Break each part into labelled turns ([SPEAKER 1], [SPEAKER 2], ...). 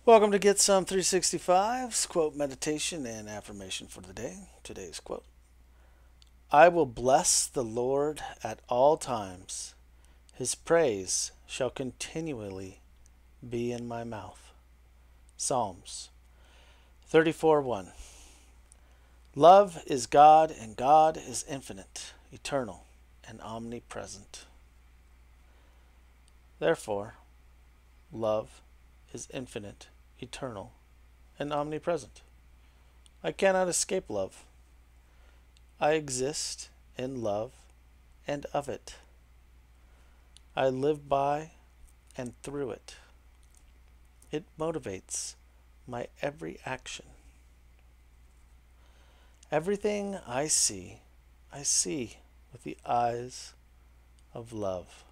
[SPEAKER 1] Welcome to Get Some 365's quote meditation and affirmation for the day. Today's quote: I will bless the Lord at all times. His praise shall continually be in my mouth. Psalms 34:1. Love is God, and God is infinite, eternal, and omnipresent. Therefore, love is infinite, eternal, and omnipresent. I cannot escape love. I exist in love and of it. I live by and through it. It motivates my every action. Everything I see with the eyes of love.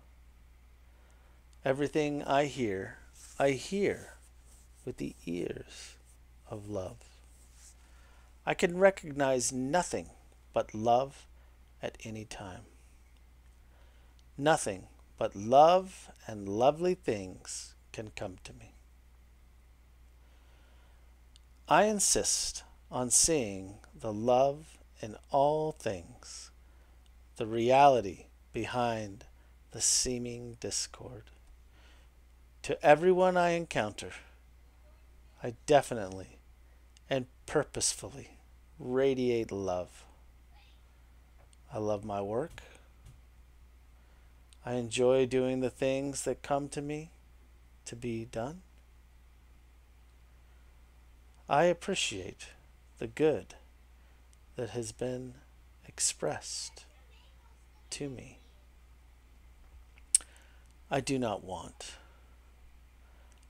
[SPEAKER 1] Everything I hear with the ears of love. I can recognize nothing but love at any time. Nothing but love and lovely things can come to me. I insist on seeing the love in all things, the reality behind the seeming discord. To everyone I encounter, I definitely and purposefully radiate love. I love my work. I enjoy doing the things that come to me to be done. I appreciate the good that has been expressed to me. I do not want.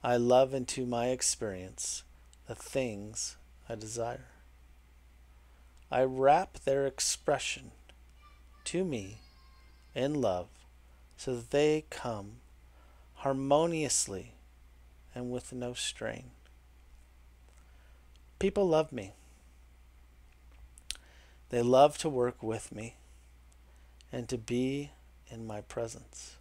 [SPEAKER 1] I love into my experience the things I desire. I wrap their expression to me in love so that they come harmoniously and with no strain. People love me. They love to work with me and to be in my presence.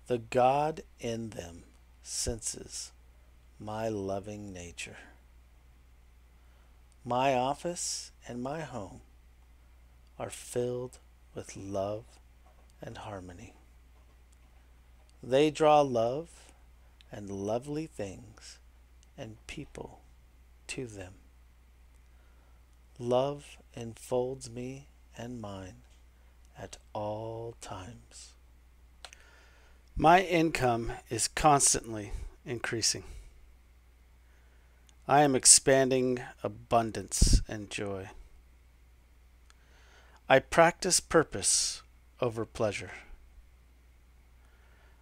[SPEAKER 1] The God in them senses my loving nature. My office and my home are filled with love and harmony. They draw love and lovely things and people to them. Love enfolds me and mine at all times. My income is constantly increasing. I am expanding abundance and joy. I practice purpose over pleasure.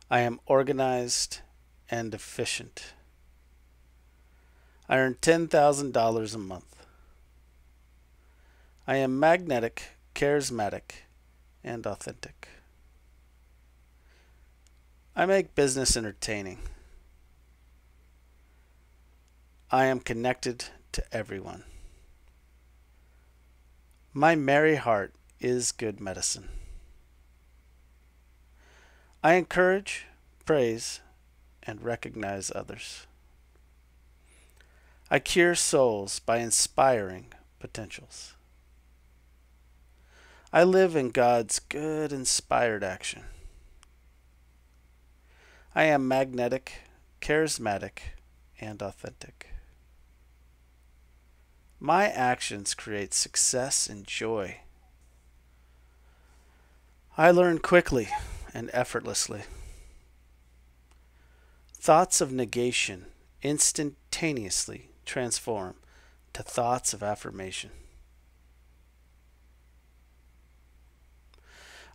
[SPEAKER 1] I am organized and efficient. I earn $10,000 a month. I am magnetic, charismatic, and authentic. I make business entertaining. I am connected to everyone. My merry heart is good medicine. I encourage, praise, and recognize others. I cure souls by inspiring potentials. I live in God's good inspired action. I am magnetic, charismatic, and authentic. My actions create success and joy. I learn quickly and effortlessly. Thoughts of negation instantaneously transform to thoughts of affirmation.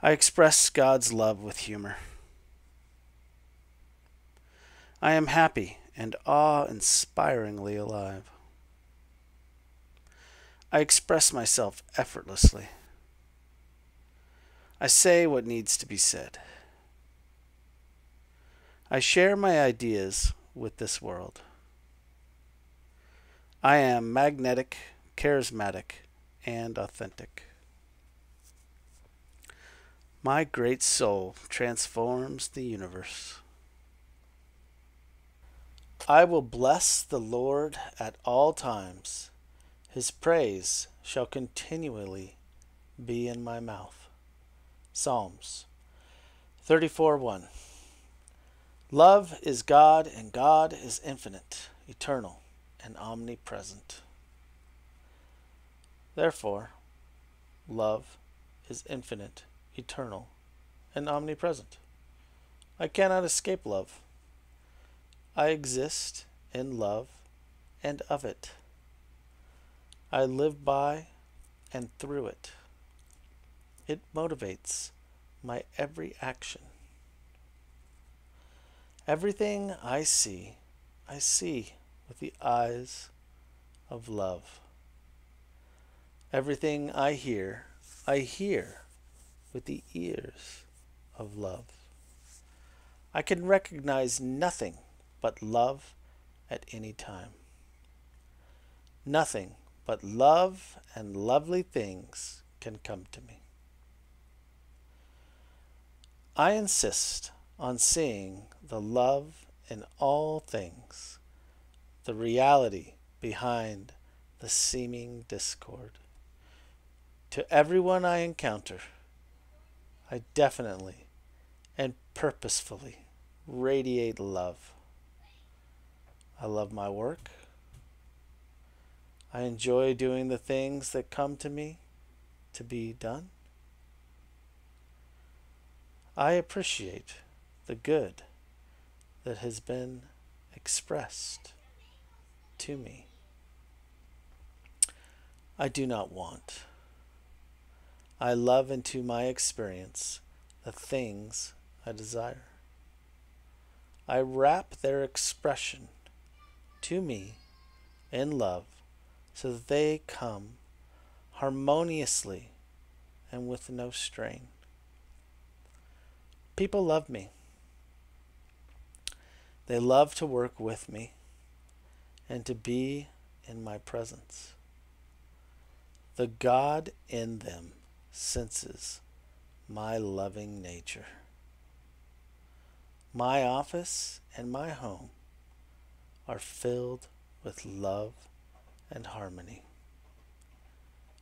[SPEAKER 1] I express God's love with humor. I am happy and awe-inspiringly alive. I express myself effortlessly. I say what needs to be said. I share my ideas with this world. I am magnetic, charismatic, and authentic. My great soul transforms the universe. I will bless the Lord at all times. His praise shall continually be in my mouth. Psalms 34:1. Love is God, and God is infinite, eternal, and omnipresent. Therefore, love is infinite, eternal, and omnipresent. I cannot escape love. I exist in love and of it. I live by and through it. It motivates my every action. Everything I see with the eyes of love. Everything I hear with the ears of love. I can recognize nothing but love at any time. Nothing but love and lovely things can come to me. I insist on seeing the love in all things, the reality behind the seeming discord. To everyone I encounter, I definitely and purposefully radiate love. I love my work. I enjoy doing the things that come to me to be done. I appreciate the good that has been expressed to me. I do not want. I love into my experience the things I desire. I wrap their expression to me in love so that they come harmoniously and with no strain. People love me. They love to work with me and to be in my presence. The God in them senses my loving nature. My office and my home are filled with love and harmony.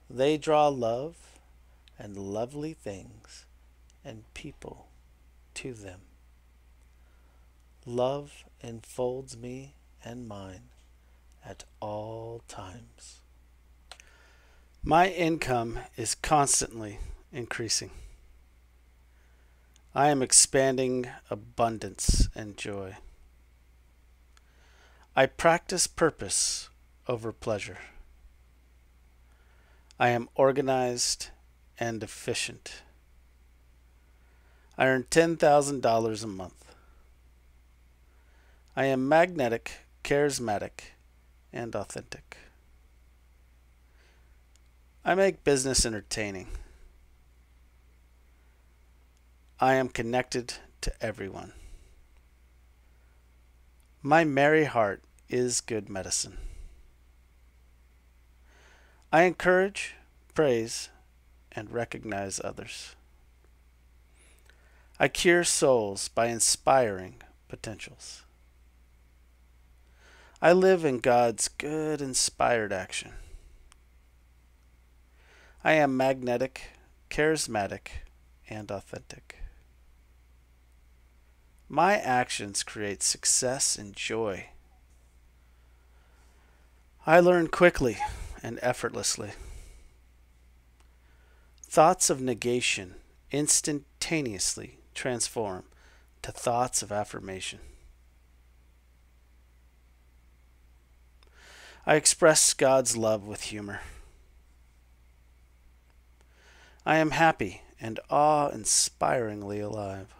[SPEAKER 1] They draw love and lovely things and people to them. Love enfolds me and mine at all times. My income is constantly increasing. I am expanding abundance and joy. I practice purpose over pleasure. I am organized and efficient. I earn $10,000 a month. I am magnetic, charismatic, and authentic. I make business entertaining. I am connected to everyone. My merry heart is good medicine. I encourage, praise, and recognize others. I cure souls by inspiring potentials. I live in God's good inspired action. I am magnetic, charismatic, and authentic. My actions create success and joy. I learn quickly and effortlessly. Thoughts of negation instantaneously transform to thoughts of affirmation. I express God's love with humor. I am happy and awe-inspiringly alive.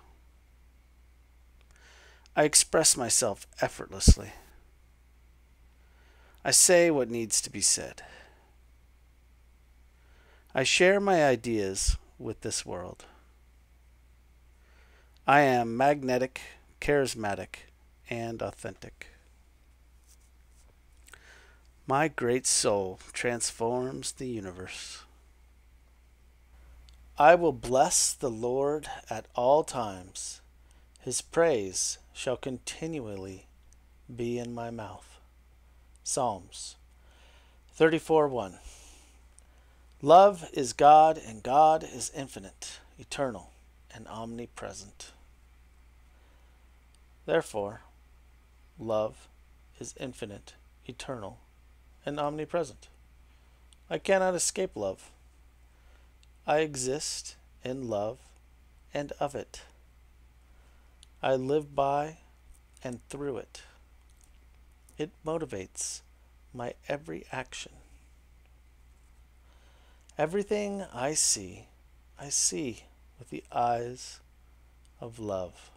[SPEAKER 1] I express myself effortlessly. I say what needs to be said. I share my ideas with this world. I am magnetic, charismatic, and authentic. My great soul transforms the universe. I will bless the Lord at all times. His praise shall continually be in my mouth. Psalms 34:1. Love is God, and God is infinite, eternal, and omnipresent. Therefore, love is infinite, eternal, and omnipresent. I cannot escape love. I exist in love and of it. I live by and through it. It motivates my every action. Everything I see with the eyes of love.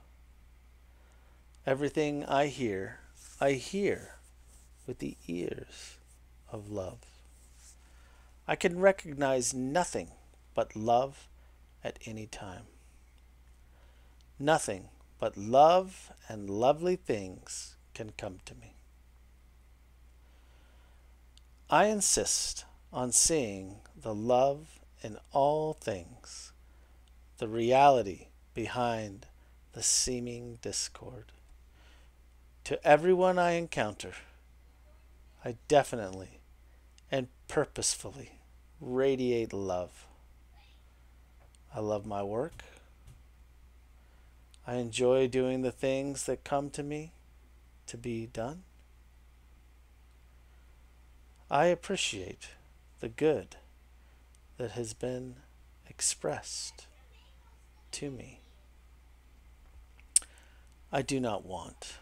[SPEAKER 1] Everything I hear with the ears of love. I can recognize nothing but love at any time. Nothing but love and lovely things can come to me. I insist on seeing the love in all things, the reality behind the seeming discord. To everyone I encounter, I definitely and purposefully radiate love. I love my work. I enjoy doing the things that come to me to be done. I appreciate the good that has been expressed to me. I do not want.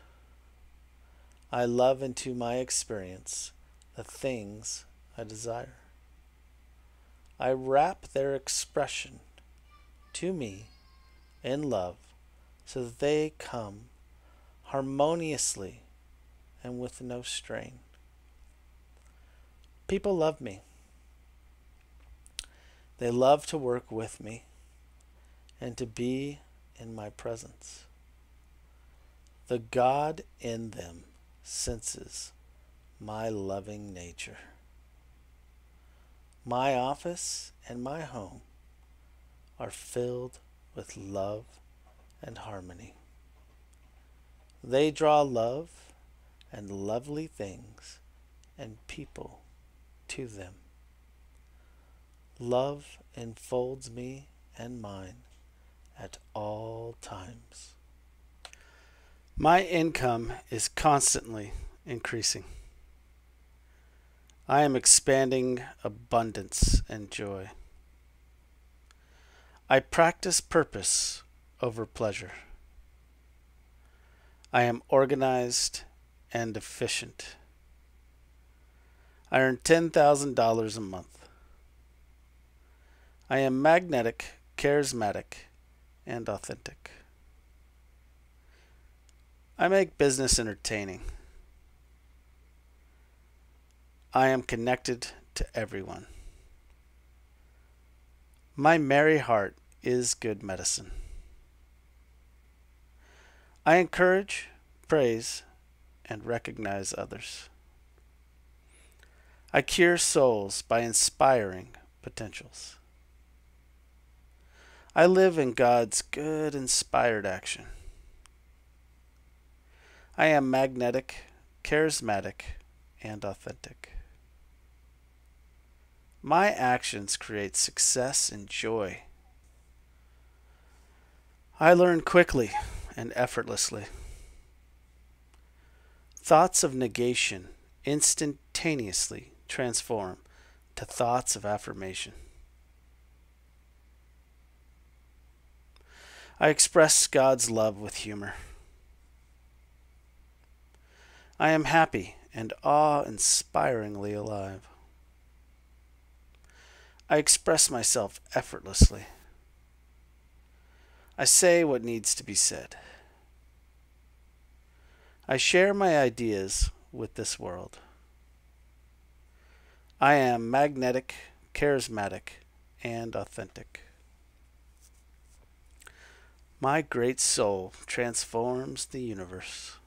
[SPEAKER 1] I love into my experience the things I desire. I wrap their expression to me in love so that they come harmoniously and with no strain. People love me. They love to work with me and to be in my presence. The God in them senses my loving nature. My office and my home are filled with love and harmony. They draw love and lovely things and people to them. Love enfolds me and mine at all times. My income is constantly increasing. I am expanding abundance and joy. I practice purpose over pleasure. I am organized and efficient. I earn $10,000 a month. I am magnetic, charismatic, and authentic. I make business entertaining. I am connected to everyone. My merry heart is good medicine. I encourage, praise, and recognize others. I cure souls by inspiring potentials. I live in God's good inspired action. I am magnetic, charismatic, and authentic. My actions create success and joy. I learn quickly and effortlessly. Thoughts of negation instantaneously transform to thoughts of affirmation. I express God's love with humor. I am happy and awe-inspiringly alive. I express myself effortlessly. I say what needs to be said. I share my ideas with this world. I am magnetic, charismatic, and authentic. My great soul transforms the universe.